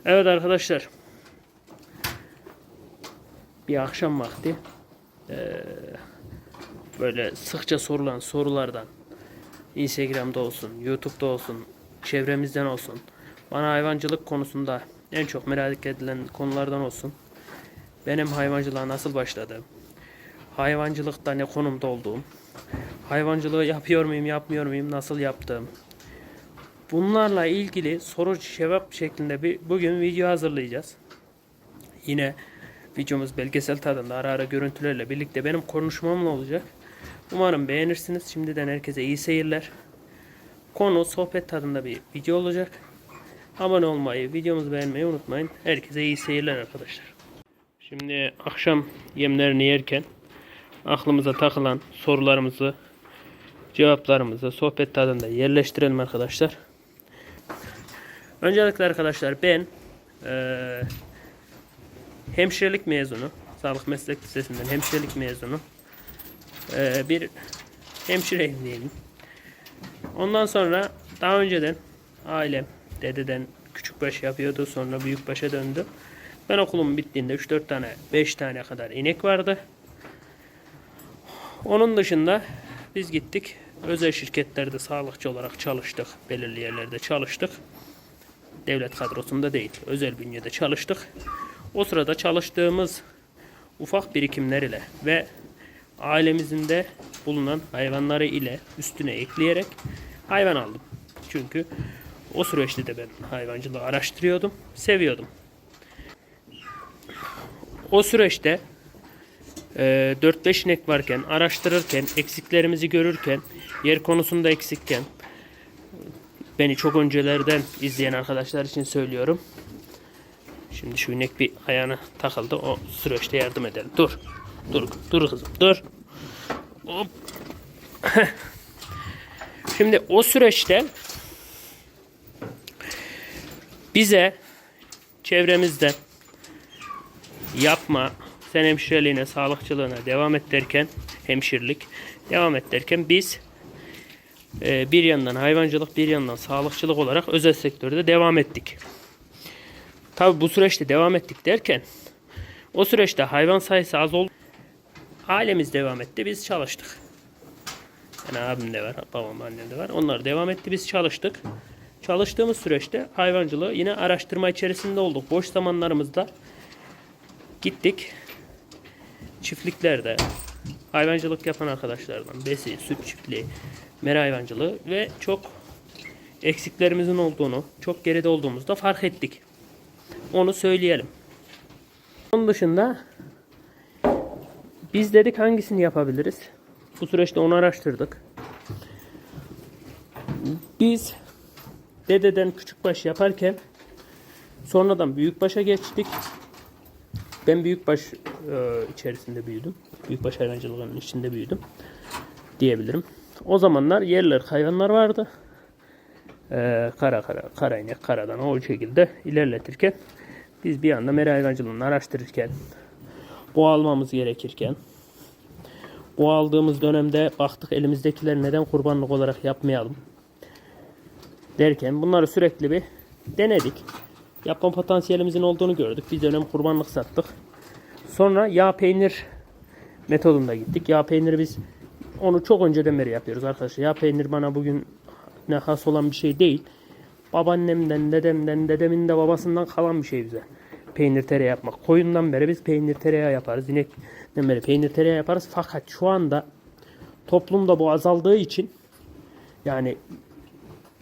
Evet arkadaşlar. Bir akşam vakti böyle sıkça sorulan sorulardan Instagram'da olsun, YouTube'da olsun, çevremizden olsun, bana hayvancılık konusunda en çok merak edilen konulardan olsun. Benim hayvancılığa nasıl başladığım, hayvancılıkta ne konumda olduğum, hayvancılığı yapıyor muyum, yapmıyor muyum, nasıl yaptığım. Bunlarla ilgili soru cevap şeklinde bugün video hazırlayacağız. Yine videomuz belgesel tadında ara ara görüntülerle birlikte benim konuşmamla olacak. Umarım beğenirsiniz. Şimdiden herkese iyi seyirler. Konu sohbet tadında bir video olacak. Abone olmayı, videomuzu beğenmeyi unutmayın. Herkese iyi seyirler arkadaşlar. Şimdi akşam yemlerini yerken aklımıza takılan sorularımızı, cevaplarımızı sohbet tadında yerleştirelim arkadaşlar. Öncelikle arkadaşlar ben hemşirelik mezunu, Sağlık Meslek Lisesi'nden hemşirelik mezunu bir hemşireyim diyelim. Ondan sonra daha önceden ailem dededen küçükbaş yapıyordu, sonra büyükbaşa döndü. Ben okulum bittiğinde 3-4 tane 5 tane kadar inek vardı. Onun dışında biz gittik özel şirketlerde sağlıkçı olarak çalıştık, belirli yerlerde çalıştık. Devlet kadrosunda değil, özel bünyede çalıştık. O sırada çalıştığımız ufak birikimler ile ve ailemizin de bulunan hayvanları ile üstüne ekleyerek hayvan aldım. Çünkü o süreçte de ben hayvancılığı araştırıyordum, seviyordum. O süreçte 4-5 inek varken, araştırırken, eksiklerimizi görürken, yer konusunda eksikken, beni çok öncelerden izleyen arkadaşlar için söylüyorum. Şimdi şu inek bir ayağına takıldı. O süreçte yardım edelim. Dur. Dur kızım. Dur. Hop. Şimdi o süreçte bize çevremizde yapma, sen hemşireliğine, sağlıkçılığına devam et derken, hemşirelik devam et derken biz bir yandan hayvancılık, bir yandan sağlıkçılık olarak özel sektörde devam ettik. Tabi bu süreçte devam ettik derken o süreçte hayvan sayısı az oldu. Ailemiz devam etti, biz çalıştık. Yani abim de var, babam, annem de var. Onlar devam etti, biz çalıştık. Çalıştığımız süreçte hayvancılığı yine araştırma içerisinde olduk. Boş zamanlarımızda gittik çiftliklerde hayvancılık yapan arkadaşlardan besi, süt çiftliği, mera hayvancılığı ve çok eksiklerimizin olduğunu, çok geride olduğumuzda fark ettik. Onu söyleyelim. Onun dışında biz dedik hangisini yapabiliriz? Bu süreçte onu araştırdık. Biz dededen küçükbaş yaparken sonradan büyükbaşa geçtik. Ben büyükbaş içerisinde büyüdüm. Büyükbaş hayvancılığının içinde büyüdüm diyebilirim. O zamanlar yerler hayvanlar vardı. Kara inek, karadan o şekilde ilerletirken biz bir anda mera hayvancılığını araştırırken, boğa almamız gerekirken, boğa aldığımız dönemde baktık elimizdekileri neden kurbanlık olarak yapmayalım derken bunları sürekli bir denedik. Yapma potansiyelimizin olduğunu gördük. Bir dönem kurbanlık sattık. Sonra yağ peynir metodunda gittik. Yağ peyniri biz onu çok önceden beri yapıyoruz arkadaşlar. Yağ peynir bana bugün ne has olan bir şey değil. Babaannemden, dedemden, dedemin de babasından kalan bir şey bize. Peynir tereyağı yapmak. Koyundan beri biz peynir tereyağı yaparız. İnekten beri peynir tereyağı yaparız. Fakat şu anda toplumda bu azaldığı için yani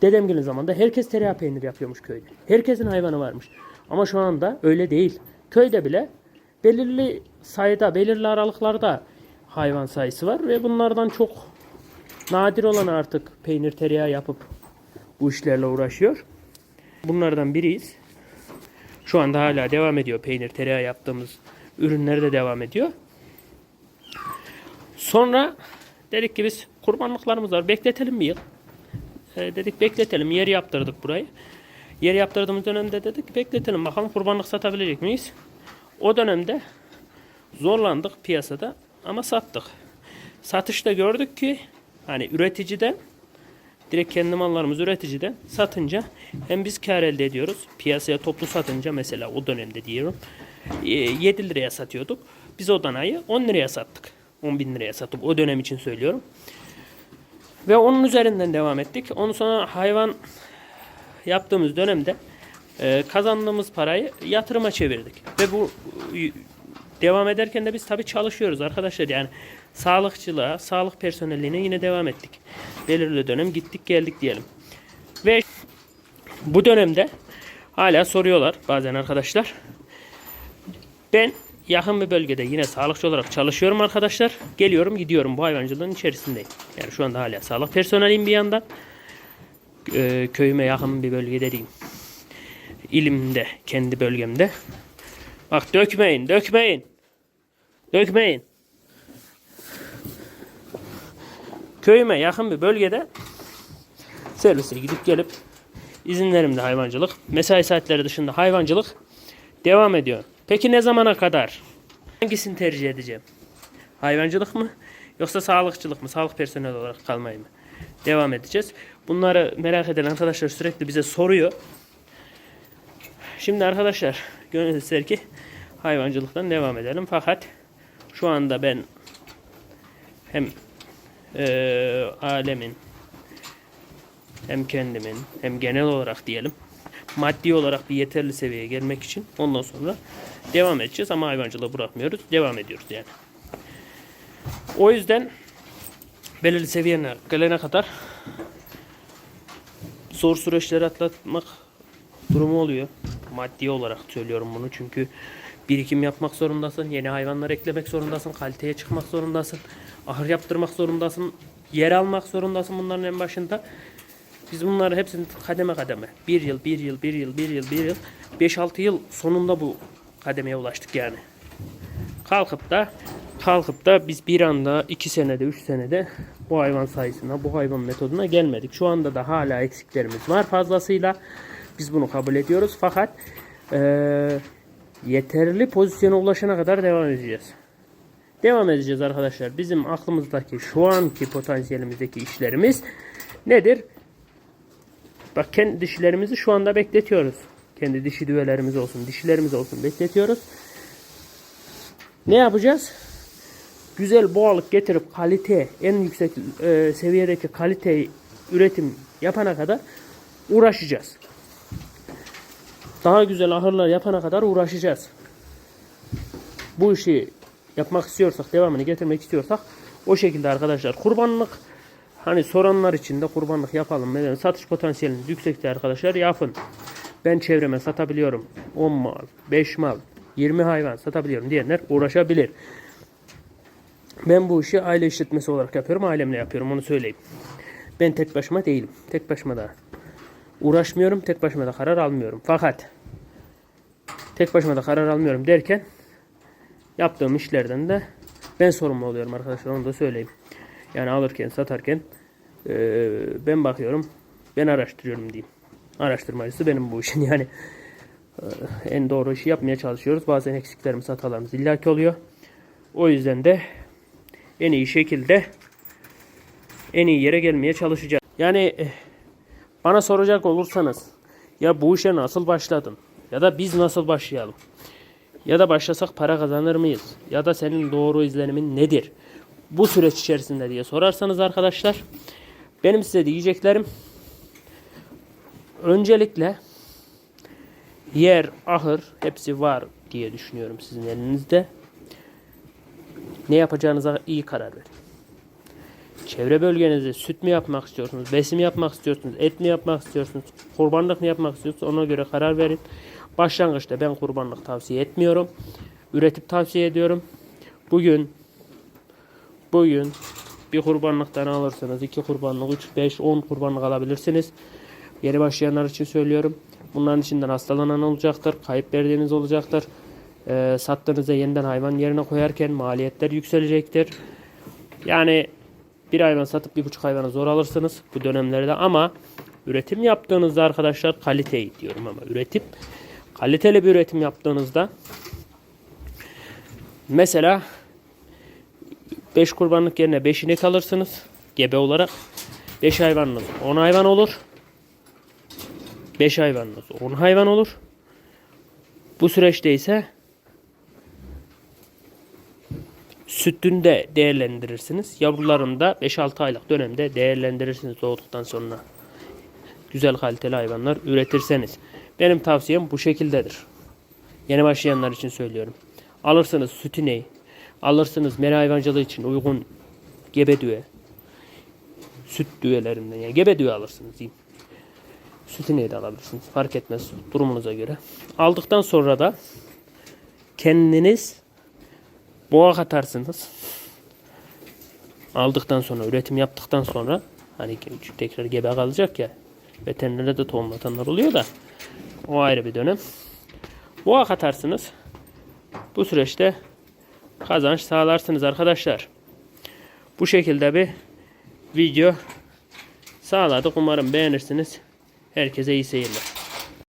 dedemgilin zamanında herkes tereyağı peynir yapıyormuş köyde. Herkesin hayvanı varmış. Ama şu anda öyle değil. Köyde bile belirli sayıda, belirli aralıklarda hayvan sayısı var ve bunlardan çok nadir olan artık peynir tereyağı yapıp bu işlerle uğraşıyor. Bunlardan biriyiz. Şu anda hala devam ediyor. Peynir tereyağı yaptığımız ürünler de devam ediyor. Sonra dedik ki biz kurbanlıklarımız var. Bekletelim bir yıl. Dedik bekletelim. Yer yaptırdık burayı. Yer yaptırdığımız dönemde dedik bekletelim. Bakalım kurbanlık satabilecek miyiz? O dönemde zorlandık piyasada ama sattık. Satışta gördük ki hani üreticiden Direkt kendi mallarımızı üreticiden satınca hem biz kar elde ediyoruz. Piyasaya toplu satınca mesela o dönemde diyorum 7 liraya satıyorduk. Biz o danayı 10 liraya sattık. 10 bin liraya satıp o dönem için söylüyorum. Ve onun üzerinden devam ettik. Ondan sonra hayvan yaptığımız dönemde kazandığımız parayı yatırıma çevirdik. Ve bu devam ederken de biz tabii çalışıyoruz arkadaşlar. Yani sağlıkçılığa, sağlık personeline yine devam ettik. Belirli dönem gittik geldik diyelim. Ve bu dönemde hala soruyorlar bazen arkadaşlar. Ben yakın bir bölgede yine sağlıkçı olarak çalışıyorum arkadaşlar. Geliyorum gidiyorum, bu hayvancılığın içerisindeyim. Yani şu anda hala sağlık personeliyim bir yandan. Köyüme yakın bir bölgede diyeyim. İlimde, kendi bölgemde. Bak dökmeyin, dökmeyin. Dökmeyin. Köyüme yakın bir bölgede servise gidip gelip izinlerimde hayvancılık, mesai saatleri dışında hayvancılık devam ediyor. Peki ne zamana kadar? Hangisini tercih edeceğim? Hayvancılık mı? Yoksa sağlıkçılık mı? Sağlık personeli olarak kalmayı mı? Devam edeceğiz. Bunları merak eden arkadaşlar sürekli bize soruyor. Şimdi arkadaşlar gönül ister ki hayvancılıktan devam edelim. Fakat şu anda ben hem alemin hem kendimin hem genel olarak diyelim maddi olarak bir yeterli seviyeye gelmek için ondan sonra devam edeceğiz ama hayvancılığı bırakmıyoruz. Devam ediyoruz yani. O yüzden belirli seviyene gelene kadar zor süreçleri atlatmak durumu oluyor. Maddi olarak söylüyorum bunu çünkü birikim yapmak zorundasın, yeni hayvanlar eklemek zorundasın, kaliteye çıkmak zorundasın, ahır yaptırmak zorundasın, yer almak zorundasın bunların en başında. Biz bunları hepsini kademe kademe, bir yıl, 5-6 yıl sonunda bu kademeye ulaştık yani. Kalkıp da biz bir anda 2 senede, 3 senede bu hayvan sayısına, bu hayvan metoduna gelmedik. Şu anda da hala eksiklerimiz var fazlasıyla. Biz bunu kabul ediyoruz fakat yeterli pozisyona ulaşana kadar devam edeceğiz. Devam edeceğiz arkadaşlar. Bizim aklımızdaki şu anki potansiyelimizdeki işlerimiz nedir? Bak kendi dişilerimizi şu anda bekletiyoruz. Kendi dişi düvelerimiz olsun, dişilerimiz olsun bekletiyoruz. Ne yapacağız? Güzel boğalık getirip kalite, en yüksek seviyedeki kalite üretim yapana kadar uğraşacağız. Daha güzel ahırlar yapana kadar uğraşacağız. Bu işi yapmak istiyorsak, devamını getirmek istiyorsak o şekilde arkadaşlar. Kurbanlık, hani soranlar için de kurbanlık yapalım. Neden? Satış potansiyeliniz yüksekte arkadaşlar, yapın. Ben çevreme satabiliyorum. 10 mal, 5 mal, 20 hayvan satabiliyorum diyenler uğraşabilir. Ben bu işi aile işletmesi olarak yapıyorum. Ailemle yapıyorum, onu söyleyeyim. Ben tek başıma değilim. Tek başıma da uğraşmıyorum. Tek başıma da karar almıyorum. Fakat tek başıma da karar almıyorum derken yaptığım işlerden de ben sorumlu oluyorum arkadaşlar. Onu da söyleyeyim. Yani alırken, satarken ben bakıyorum. Ben araştırıyorum diyeyim. Araştırmacısı benim bu işin. Yani en doğru işi yapmaya çalışıyoruz. Bazen eksiklerimiz, hatalarımız illaki oluyor. O yüzden de en iyi şekilde en iyi yere gelmeye çalışacağız. Yani bana soracak olursanız ya bu işe nasıl başladın? Ya da biz nasıl başlayalım? Ya da başlasak para kazanır mıyız? Ya da senin doğru izlenimin nedir? Bu süreç içerisinde diye sorarsanız arkadaşlar, benim size diyeceklerim öncelikle yer, ahır hepsi var diye düşünüyorum sizin elinizde. Ne yapacağınıza iyi karar verin. Çevre bölgenizde süt mü yapmak istiyorsunuz, besim yapmak istiyorsunuz, et mi yapmak istiyorsunuz, kurbanlık mı yapmak istiyorsunuz, ona göre karar verin. Başlangıçta ben kurbanlık tavsiye etmiyorum. Üretip tavsiye ediyorum. Bugün bir kurbanlıktan alırsanız 2 kurbanlık, 3, 5, 10 kurbanlık alabilirsiniz. Yeni başlayanlar için söylüyorum. Bunların içinden hastalanan olacaktır, kayıp verdiğiniz olacaktır. Sattığınızda yeniden hayvan yerine koyarken maliyetler yükselecektir. Yani bir hayvan satıp 1,5 hayvanı zor alırsınız bu dönemlerde, ama üretim yaptığınızda arkadaşlar, kaliteyi diyorum ama kaliteli bir üretim yaptığınızda mesela 5 kurbanlık yerine 5 inek alırsınız gebe olarak. 5 hayvanınız 10 hayvan olur. 5 hayvanınız 10 hayvan olur. Bu süreçte ise sütünü de değerlendirirsiniz. Yavrularını da 5-6 aylık dönemde değerlendirirsiniz doğduktan sonra. Güzel kaliteli hayvanlar üretirseniz. Benim tavsiyem bu şekildedir. Yeni başlayanlar için söylüyorum. Alırsınız süt ineği. Alırsınız mera hayvancılığı için uygun gebe düve. Süt düvelerinden yani gebe düve alırsınız diyeyim. Süt ineği de alabilirsiniz. Fark etmez durumunuza göre. Aldıktan sonra da kendiniz boğa katarsınız. Aldıktan sonra üretim yaptıktan sonra hani tekrar gebe kalacak ya. Veterinere de tohumlatanlar oluyor da o ayrı bir dönem. Boğa katarsınız. Bu süreçte kazanç sağlarsınız arkadaşlar. Bu şekilde bir video sağladık. Umarım beğenirsiniz. Herkese iyi seyirler.